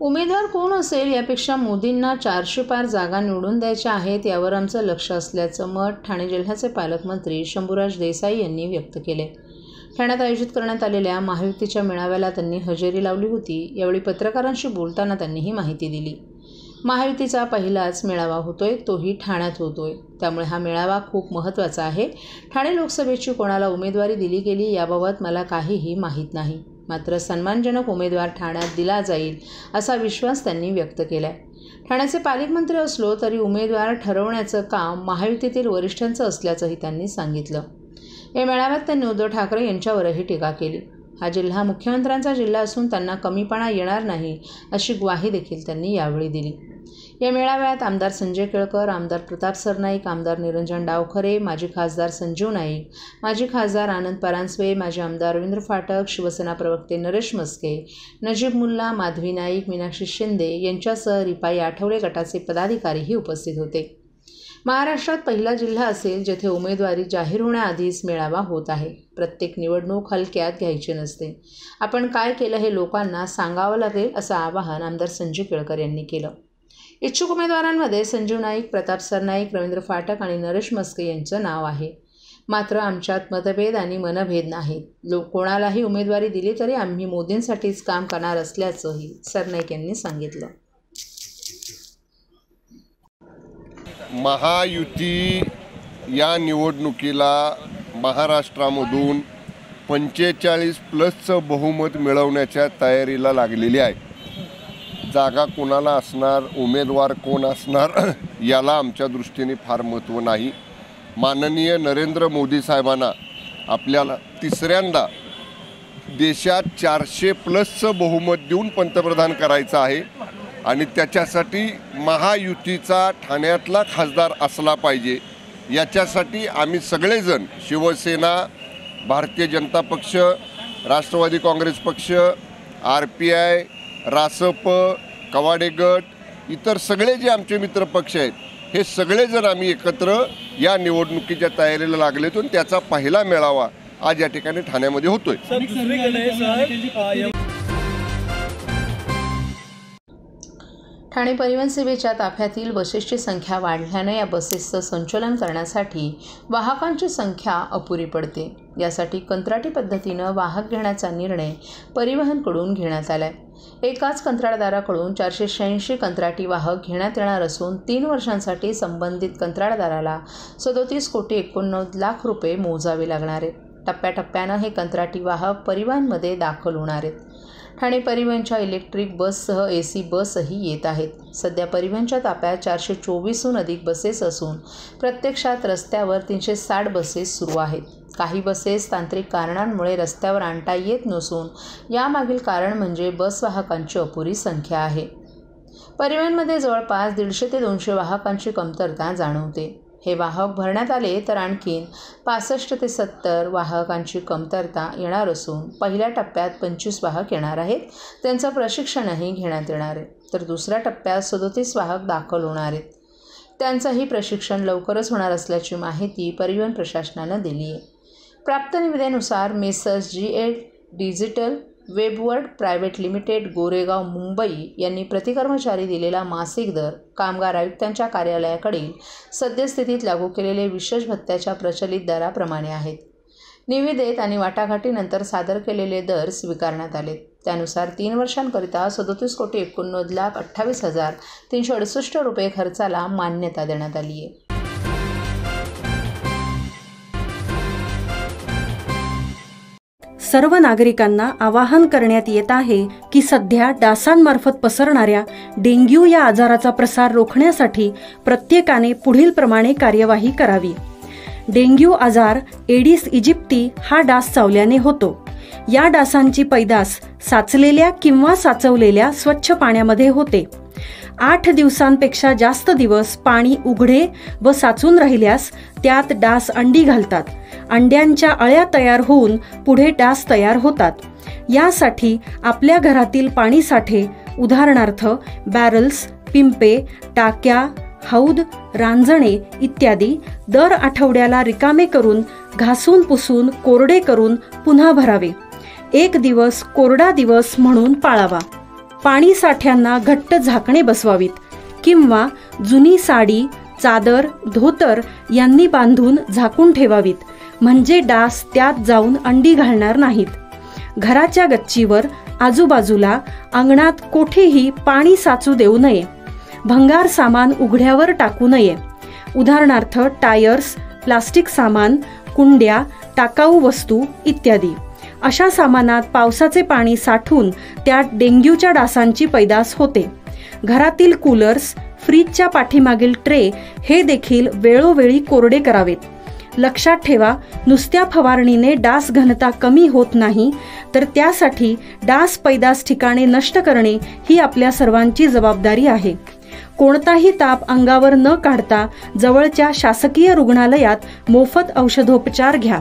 उमेदवार कोण असेल यापेक्षा मोदींना 400 पार जागा निवडून द्यायच्या आहेत यावर आमचं लक्ष असल्याचं मत ठाणे जिल्ह्याचे पालकमंत्री शंभूराज देसाई यांनी व्यक्त केले। ठाण्यात आयोजित करण्यात आलेल्या महायुतीच्या मेळाव्याला त्यांनी हजेरी लावली होती। यावेळी पत्रकारांशी बोलताना त्यांनी ही माहिती दिली। महायुतीचा पहिलाच मेळावा होतोय, तोही ठाण्यात होतोय, त्यामुळे हा मेळावा खूप महत्त्वाचा आहे। ठाणे लोकसभेची कोणाला उमेदवारी दिली गेली याबाबत मला काहीही माहीत नाही, मात्र सन्मानजनक उमेदवार ठाण्यात दिला जाईल असा विश्वास त्यांनी व्यक्त केला। ठाण्याचे पालकमंत्री असलो तरी उमेदवार ठरवण्याचं काम महायुतीतील वरिष्ठांचं असल्याचंही त्यांनी सांगितलं। या मेळाव्यात त्यांनी उद्धव ठाकरे यांच्यावरही टीका केली। हा जिल्हा मुख्यमंत्र्यांचा जिल्हा असून त्यांना कमीपणा येणार नाही अशी ग्वाही देखील त्यांनी यावेळी दिली। या मेळाव्यात आमदार संजय केळकर, आमदार प्रताप सरनाईक, आमदार निरंजन डावखरे, माजी खासदार संजीव नाईक, माजी खासदार आनंद परांजपे, माजी आमदार रवींद्र फाटक, शिवसेना प्रवक्ते नरेश मस्के, नजीब मुल्ला, माधवी नाईक, मीनाक्षी शिंदे यांच्यासह रिपाई आठवले गटाचे पदाधिकारीही उपस्थित होते। महाराष्ट्रात पहिला जिल्हा असेल जेथे उमेदवारी जाहीर होण्याआधीच मेळावा होत आहे। प्रत्येक निवडणूक हलक्यात घ्यायची नसते। आपण काय केलं हे लोकांना सांगावं लागेल असं आवाहन आमदार संजय केळकर यांनी केलं। इच्छुक उमेदवारांमध्ये संजीव नाईक, प्रताप सरनाईक, रवींद्र फाटक आणि नरेश मस्के यांचं नाव आहे। मात्र आमच्यात मतभेद आणि मनभेद नाहीत। कोणालाही उमेदवारी दिली तरी आम्ही मोदींसाठीच काम करणार असल्याचंही सरनाईक यांनी सांगितलं। महायुती या निवडणुकीला महाराष्ट्रामधून 45+ बहुमत मिळवण्याच्या तयारीला लागलेली आहे। जागा कोणाला असणार, उमेदवार कोण असणार याला आमच्या दृष्टीने फार महत्त्व नाही। माननीय नरेंद्र मोदी साहेबांना आपल्याला तिसऱ्यांदा देशात 400+ बहुमत देऊन पंतप्रधान करायचं आहे आणि त्याच्यासाठी महायुतीचा ठाण्यातला खासदार असला पाहिजे। याच्यासाठी आम्ही सगळेजण शिवसेना, भारतीय जनता पक्ष, राष्ट्रवादी काँग्रेस पक्ष, RPI, रासप, कवाडे गट, इतर सगळे जे आमचे मित्र पक्ष आहेत हे सगळेजण आम्ही एकत्र या निवडणुकीच्या तयारीला लागले होतो। त्याचा पहिला मेळावा आज या ठिकाणी ठाण्यामध्ये होतोय। ठाणे परिवहन सेवेच्या ताफ्यातील बसेसची संख्या वाढल्याने या बसेसचं संचलन करण्यासाठी वाहकांची संख्या अपुरी पडते। यासाठी कंत्राटी पद्धतीनं वाहक घेण्याचा निर्णय परिवहनकडून घेण्यात आला आहे। एकाच कंत्राटदाराकडून 486 कंत्राटी वाहक घेण्यात येणार असून 3 वर्षांसाठी संबंधित कंत्राटदाराला 37,89,00,000 रुपये मोजावे लागणार आहेत। टप्प्याटप्प्यानं हे कंत्राटी वाहक परिवहनमध्ये दाखल होणार आहेत। ठाणे परिवहनच्या इलेक्ट्रिक बससह AC बसही येत आहेत। सध्या परिवहनच्या ताफ्यात 424हून अधिक बसेस असून प्रत्यक्षात रस्त्यावर 360 बसेस सुरू आहेत। काही बसेस तांत्रिक कारणांमुळे रस्त्यावर आणता येत नसून यामागील कारण म्हणजे बस वाहकांची अपुरी संख्या आहे। परिवहनमध्ये जवळपास 150 ते 200 वाहकांची कमतरता जाणवते। हे वाहक भरण्यात आले तर आणखीन 65 ते 70 वाहकांची कमतरता येणार असून पहिल्या टप्प्यात 25 वाहक येणार आहेत, त्यांचं प्रशिक्षणही घेण्यात येणार आहे। तर दुसऱ्या टप्प्यात 37 वाहक दाखल होणार आहेत, त्यांचंही प्रशिक्षण लवकरच होणार असल्याची माहिती परिवहन प्रशासनानं दिली आहे। प्राप्त निवेदनानुसार messrs GA digital Webword private limited Goregaon Mumbai यांनी प्रतिकर्मचारी दिलेला मासिक दर कामगार आयुक्तांच्या कार्यालयाकडील सद्यस्थितीत लागू केलेले विशेष भत्त्याच्या प्रचलित दराप्रमाणे आहेत। निविदेत आणि वाटाघाटीनंतर सादर केलेले दर स्वीकारण्यात आले। त्यानुसार 3 वर्षांकरिता 37,89,28,368 रुपये खर्चाला मान्यता देण्यात आली आहे। सर्व नागरिकांना आवाहन करण्यात येत आहे की सध्या डासांमार्फत पसरणाऱ्या डेंग्यू या आजाराचा प्रसार रोखण्यासाठी प्रत्येकाने पुढील प्रमाणे कार्यवाही करावी। डेंग्यू आजार एडिस इजिप्ती हा डास चावल्याने होतो। या डासांची पैदास साचलेल्या किंवा साचवलेल्या स्वच्छ पाण्यामध्ये होते। 8 दिवसांपेक्षा जास्त दिवस पाणी उघडे व साचून राहिल्यास त्यात डास अंडी घालतात। अंड्यांच्या अळ्या तयार होऊन पुढे डास तयार होतात। यासाठी आपल्या घरातील पाणी साठे उदाहरणार्थ बॅरल्स, पिंपे, टाक्या, हौद, रांजणे इत्यादी दर आठवड्याला रिकामे करून घासून पुसून कोरडे करून पुन्हा भरावे। 1 दिवस कोरडा दिवस म्हणून पाळावा। पाणी साठ्यांना घट्ट झाकणे बसवावीत किंवा जुनी साडी, चादर, धोतर यांनी बांधून झाकून ठेवावीत, म्हणजे डास त्यात जाऊन अंडी घालणार नाहीत. घराच्या गच्चीवर, आजूबाजूला, अंगणात कोठेही पाणी साचू देऊ नये. भंगार सामान उघड्यावर टाकू नये. उदाहरणार्थ टायर्स, प्लास्टिक सामान, कुंड्या, टाकाऊ वस्तू इत्यादी. अशा सामानात पावसाचे पाणी साठून त्यात डेंग्यूच्या डासांची पैदास होते. घरातील कूलर्स, फ्रीजच्या पाठीमागील ट्रे हे देखील वेळोवेळी कोरडे करावेत. लक्षात ठेवा, नुसत्या फवारणीने डास घनता कमी होत नाही, तर त्यासाठी डास पैदास ठिकाणे नष्ट करणे ही आपल्या सर्वांची जबाबदारी आहे. कोणताही ताप अंगावर न काढता जवळच्या शासकीय रुग्णालयात मोफत औषधोपचार घ्या.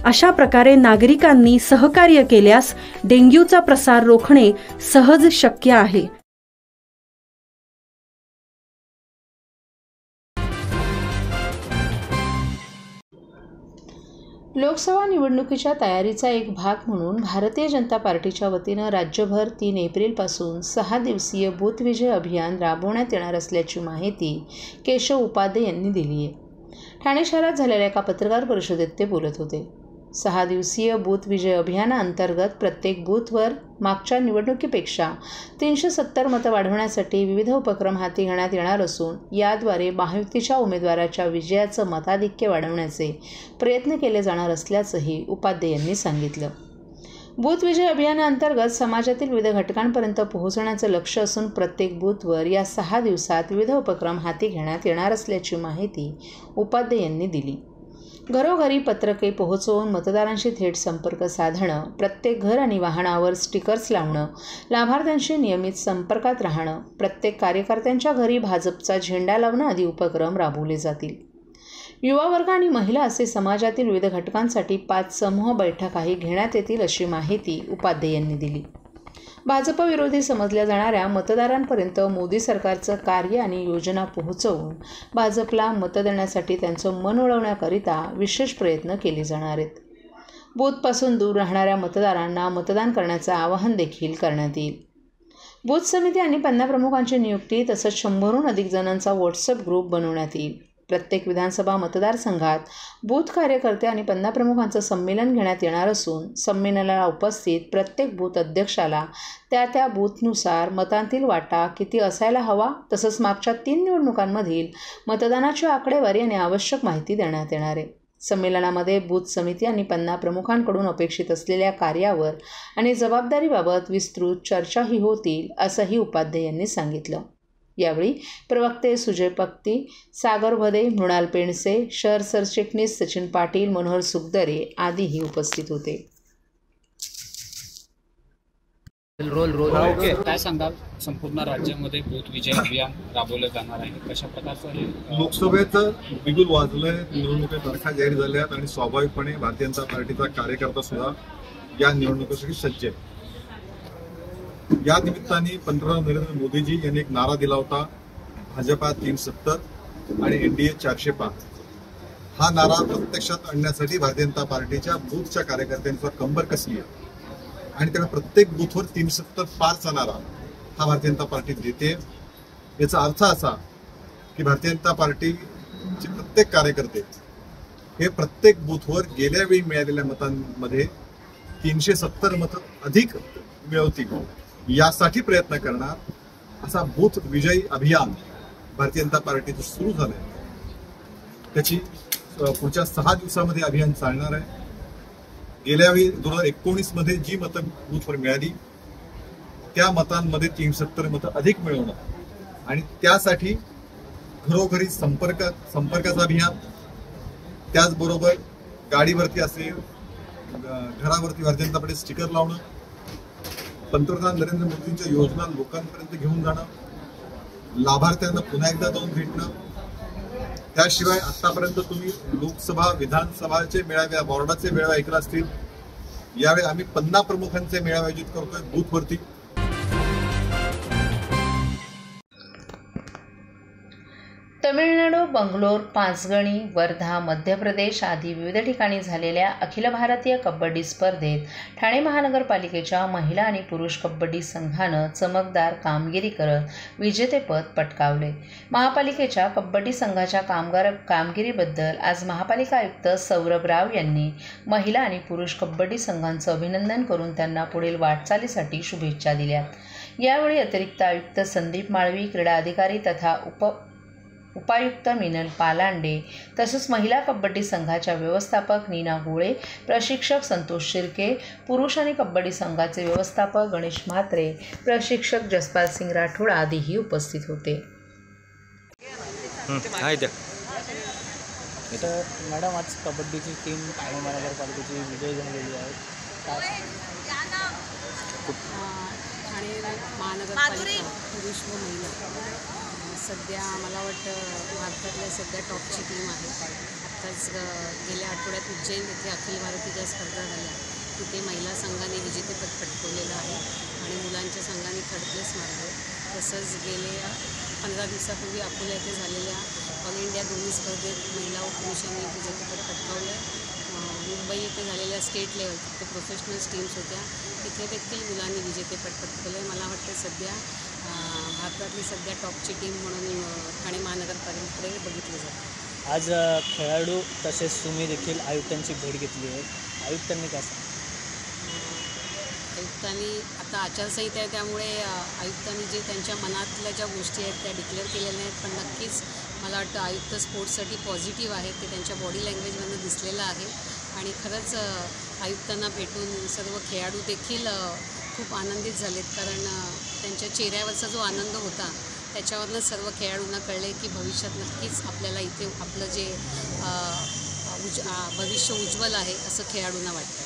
अशा प्रकारे नागरिकांनी सहकार्य केल्यास डेंग्यूचा प्रसार रोखणे सहज शक्य आहे. लोकसभा निवडणुकीच्या तयारीचा एक भाग म्हणून भारतीय जनता पार्टीच्या वतीनं राज्यभर 3 एप्रिलपासून 6 दिवसीय बूथ विजय अभियान राबवण्यात येणार असल्याची माहिती केशव उपाध्ये यांनी दिली आहे. ठाणे शहरात झालेल्या एका पत्रकार परिषदेत ते बोलत होते. 6 दिवसीय बूथ विजय अभियानाअंतर्गत प्रत्येक बूथवर मागच्या निवडणुकीपेक्षा 370 मतं वाढवण्यासाठी विविध उपक्रम हाती घेण्यात येणार असून याद्वारे महायुतीच्या उमेदवाराच्या विजयाचं मताधिक्य वाढवण्याचे प्रयत्न केले जाणार असल्याचंही उपाध्ये यांनी सांगितलं. बूथ विजय अभियानाअंतर्गत समाजातील विविध घटकांपर्यंत पोहोचण्याचं लक्ष्य असून प्रत्येक बूथवर या 6 दिवसात विविध उपक्रम हाती घेण्यात येणार असल्याची माहिती उपाध्ये यांनी दिली. घरोघरी पत्रके पोहोचवून मतदारांशी थेट संपर्क साधणं, प्रत्येक घर आणि वाहनावर स्टिकर्स लावणं, लाभार्थ्यांशी नियमित संपर्कात राहणं, प्रत्येक कार्यकर्त्यांच्या घरी भाजपचा झेंडा लावणं आदी उपक्रम राबवले जातील. युवा वर्ग आणि महिला असे समाजातील विविध घटकांसाठी 5 समूह बैठकाही घेण्यात येतील अशी माहिती उपाध्ये यांनी दिली. भाजप विरोधी समजल्या जाणाऱ्या मतदारांपर्यंत मोदी सरकारचं कार्य आणि योजना पोहोचवून भाजपला मतं देण्यासाठी त्यांचं मन वळवण्याकरिता विशेष प्रयत्न केले जाणार आहेत. बूथपासून दूर राहणाऱ्या मतदारांना मतदान करण्याचं आवाहन देखील करण्यात येईल. बूथ समिती आणि पन्नाप्रमुखांची नियुक्ती तसंच 100हून अधिक जणांचा व्हॉट्सअप ग्रुप बनवण्यात येईल. प्रत्येक विधानसभा मतदारसंघात बूथ कार्यकर्ते आणि पन्नाप्रमुखांचं संमेलन घेण्यात येणार असून संमेलनाला उपस्थित प्रत्येक बूथ अध्यक्षाला त्या बूथनुसार मतांतील वाटा किती असायला हवा तसंच मागच्या 3 निवडणुकांमधील मतदानाची आकडेवारी आणि आवश्यक माहिती देण्यात येणार आहे. संमेलनामध्ये बूथ समिती आणि पन्नाप्रमुखांकडून अपेक्षित असलेल्या कार्यावर आणि जबाबदारीबाबत विस्तृत चर्चाही होतील असंही उपाध्ये यांनी सांगितलं. यावेळी प्रवक्ते सुजय पक्ती, सागर भदे, मृणाल पेंडसे, शहर सरचिटणीस सचिन पाटील, मनोहर सुखदरे आदीही उपस्थित होते. काय सांगाल, संपूर्ण राज्यामध्ये बूथ विजय अभियान राबवलं जाणार आहे, कशा प्रकारचं? लोकसभेचं बिगुल वाजलंय, निवडणुकीच्या तारखा जाहीर झाल्यात आणि स्वाभाविकपणे भारतीय जनता पार्टीचा कार्यकर्ता सुद्धा या निवडणुकीसाठी सज्ज आहे. या निमित्ताने पंतप्रधान नरेंद्र मोदीजी यांनी एक नारा दिला होता, भाजपा 370 आणि एनडीए 405. हा नारा प्रत्यक्षात आणण्यासाठी भारतीय जनता पार्टीच्या बूथच्या कार्यकर्त्यांचा कंबर कसली आहे आणि त्यामुळे प्रत्येक बूथवर 370 पारचा नारा हा भारतीय जनता पार्टी देते. याचा अर्थ असा की भारतीय जनता पार्टीचे प्रत्येक कार्यकर्ते हे प्रत्येक बूथवर गेल्या वेळी मिळालेल्या मतांमध्ये 370 मतं अधिक मिळवतील यासाठी प्रयत्न करणार असा बूथ विजयी अभियान भारतीय जनता पार्टीचं सुरू झालंय. त्याची पुढच्या 6 दिवसामध्ये अभियान चालणार आहे. गेल्या वेळी 2019 मध्ये जी मतं बूथवर मिळाली त्या मतांमध्ये 370 मतं अधिक मिळवणं आणि त्यासाठी घरोघरी संपर्काचं अभियान, त्याचबरोबर गाडीवरती असेल, घरावरती भारतीय जनता पार्टी स्टिकर लावणं, पंतप्रधान नरेंद्र मोदींच्या योजना लोकांपर्यंत घेऊन जाणं, लाभार्थ्यांना पुन्हा एकदा जाऊन भेटणं. त्याशिवाय आतापर्यंत तुम्ही लोकसभा, विधानसभाचे मेळावे, बोर्डाचे मेळावे ऐकले असतील. यावेळी आम्ही पन्नाप्रमुखांचे मेळावे आयोजित करतोय बूथवरती. तमिळनाडू बंगलोर, पाचगणी, वर्धा, मध्य प्रदेश आदी विविध ठिकाणी झालेल्या अखिल भारतीय कबड्डी स्पर्धेत ठाणे महानगरपालिकेच्या महिला आणि पुरुष कबड्डी संघानं चमकदार कामगिरी करत विजेतेपद पटकावले. महापालिकेच्या कबड्डी संघाच्या कामगिरीबद्दल आज महापालिका आयुक्त सौरभ राव यांनी महिला आणि पुरुष कबड्डी संघांचं अभिनंदन करून त्यांना पुढील वाटचालीसाठी शुभेच्छा दिल्या. यावेळी अतिरिक्त आयुक्त संदीप माळवी, क्रीडा अधिकारी तथा उपायुक्त मिनल पालांडे तसंच महिला कबड्डी संघाच्या व्यवस्थापक नीना गोळे, प्रशिक्षक संतोष शिर्के, पुरुष आणि कबड्डी संघाचे व्यवस्थापक गणेश म्हात्रे, प्रशिक्षक जसपाल सिंग राठोड आदीही उपस्थित होते. तर मॅडम, आज कबड्डीची टीम ठाणे महानगरपालिकेची विजयी झालेली आहे. ठाणे महानगरपालिका पुरुष व महिला सध्या मला वाटतं भारतातल्या सध्या टॉपची टीम आहे. आत्ताच गेल्या आठवड्यात उज्जैन येथे अखिल भारतीय स्पर्धा झाल्या. तिथे महिला संघाने विजेतेपद पटकवलेलं आहे आणि मुलांच्या संघाने थर्ड प्लेस मारले. तसंच गेल्या 15 दिवसापूर्वी अकोला येथे झालेल्या ऑल इंडिया दोन्ही स्पर्धेत महिला व पुरुषांनी विजेतेपद पटकावले. मुंबई येथे झालेल्या स्टेट लेवल ते प्रोफेशनल टीम्स होत्या, तिथे देखील मुलांनी विजेतेपद पटकवले. मला वाटतं सध्या भारतातली सध्या टॉपची टीम म्हणून ठाणे महानगरपालिकेकडे बघितली जाते. आज खेळाडू तसेच तुम्ही देखील आयुक्तांची भेट घेतली आहे. आयुक्तांनी काय सांगितलं? आयुक्तांनी आता आचारसंहिता आहे त्यामुळे आयुक्तांनी जे त्यांच्या मनातल्या ज्या गोष्टी आहेत त्या डिक्लेअर केलेल्या नाहीत, पण नक्कीच मला वाटतं आयुक्त स्पोर्ट्ससाठी पॉझिटिव्ह आहेत. ते त्यांच्या बॉडी लँग्वेजमधून दिसलेलं आहे आणि खरंच आयुक्तांना भेटून सर्व खेळाडू देखील खूप आनंदित झालेत, कारण त्यांच्या चेहऱ्यावरचा जो आनंद होता त्याच्यावरनं सर्व खेळाडूंना कळले की भविष्यात नक्कीच आपल्याला इथे आपलं जे भविष्य उज्ज्वल आहे असं खेळाडूंना वाटतं.